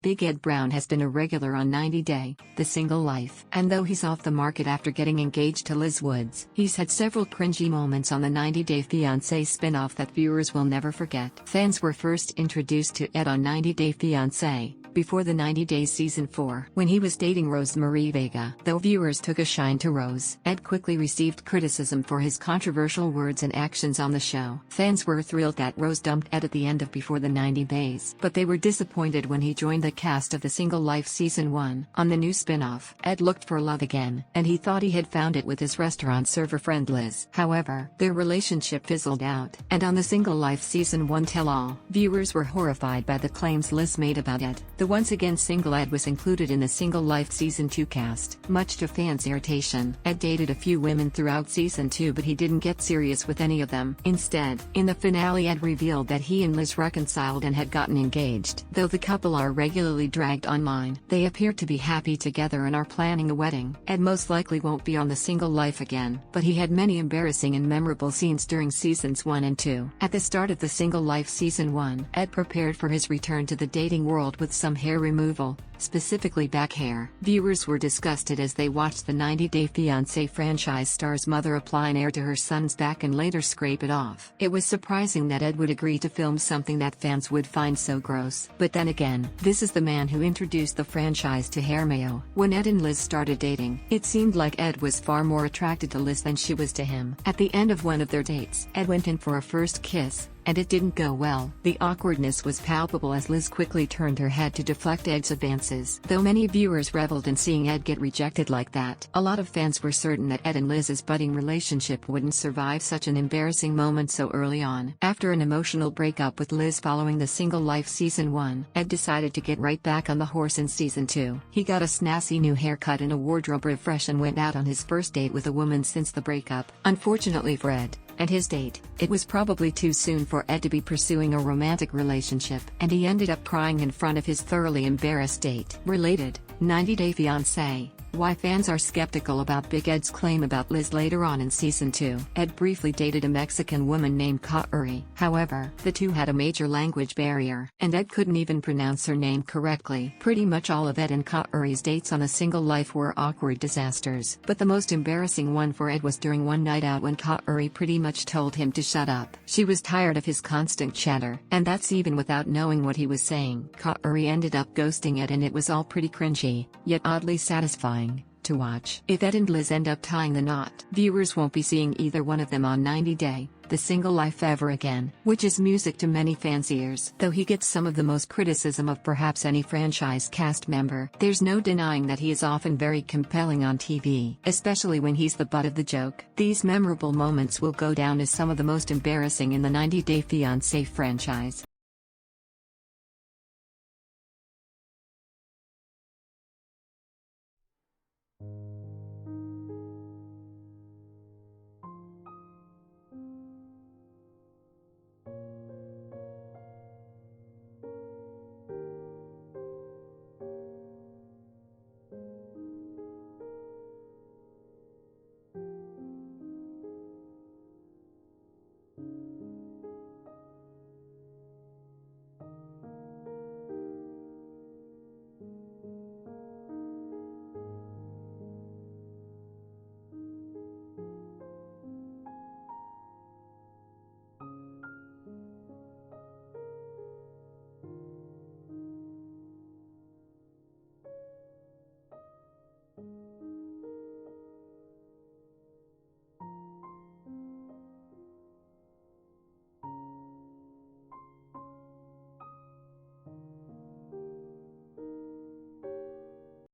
Big Ed Brown has been a regular on 90 Day, The Single Life. And though he's off the market after getting engaged to Liz Woods, he's had several cringy moments on the 90 Day Fiancé spin-off that viewers will never forget. Fans were first introduced to Ed on 90 Day Fiancé before the 90 Days Season 4, when he was dating Rose Marie Vega. Though viewers took a shine to Rose, Ed quickly received criticism for his controversial words and actions on the show. Fans were thrilled that Rose dumped Ed at the end of Before the 90 Days, but they were disappointed when he joined the cast of The Single Life Season 1. On the new spin-off, Ed looked for love again, and he thought he had found it with his restaurant server friend Liz. However, their relationship fizzled out, and on The Single Life Season 1 tell-all, viewers were horrified by the claims Liz made about Ed. The once again single Ed was included in the Single Life Season 2 cast. Much to fans' irritation, Ed dated a few women throughout Season 2, but he didn't get serious with any of them. Instead, in the finale, Ed revealed that he and Liz reconciled and had gotten engaged. Though the couple are regularly dragged online, they appear to be happy together and are planning a wedding. Ed most likely won't be on The Single Life again, but he had many embarrassing and memorable scenes during Seasons 1 and 2. At the start of The Single Life Season 1, Ed prepared for his return to the dating world with some hair removal, specifically back hair. Viewers were disgusted as they watched the 90 Day Fiancé franchise star's mother apply an air to her son's back and later scrape it off. It was surprising that Ed would agree to film something that fans would find so gross. But then again, this is the man who introduced the franchise to hair mayo. When Ed and Liz started dating, it seemed like Ed was far more attracted to Liz than she was to him. At the end of one of their dates, Ed went in for a first kiss, and it didn't go well. The awkwardness was palpable as Liz quickly turned her head to deflect Ed's advances. Though many viewers reveled in seeing Ed get rejected like that, a lot of fans were certain that Ed and Liz's budding relationship wouldn't survive such an embarrassing moment so early on. After an emotional breakup with Liz following The Single Life Season 1, Ed decided to get right back on the horse in Season 2. He got a snazzy new haircut and a wardrobe refresh and went out on his first date with a woman since the breakup. Unfortunately for Ed and his date, it was probably too soon for Ed to be pursuing a romantic relationship, and he ended up crying in front of his thoroughly embarrassed date. Related, 90 Day Fiancé. Why fans are skeptical about Big Ed's claim about Liz later on in Season 2. Ed briefly dated a Mexican woman named Kauri. However, the two had a major language barrier, and Ed couldn't even pronounce her name correctly. Pretty much all of Ed and Kauri's dates on The Single Life were awkward disasters. But the most embarrassing one for Ed was during one night out when Kauri pretty much told him to shut up. She was tired of his constant chatter, and that's even without knowing what he was saying. Kauri ended up ghosting Ed, and it was all pretty cringy, yet oddly satisfying to watch. If Ed and Liz end up tying the knot, viewers won't be seeing either one of them on 90 Day, The Single Life ever again, which is music to many fans' ears. Though he gets some of the most criticism of perhaps any franchise cast member, there's no denying that he is often very compelling on TV, especially when he's the butt of the joke. These memorable moments will go down as some of the most embarrassing in the 90 Day Fiancé franchise.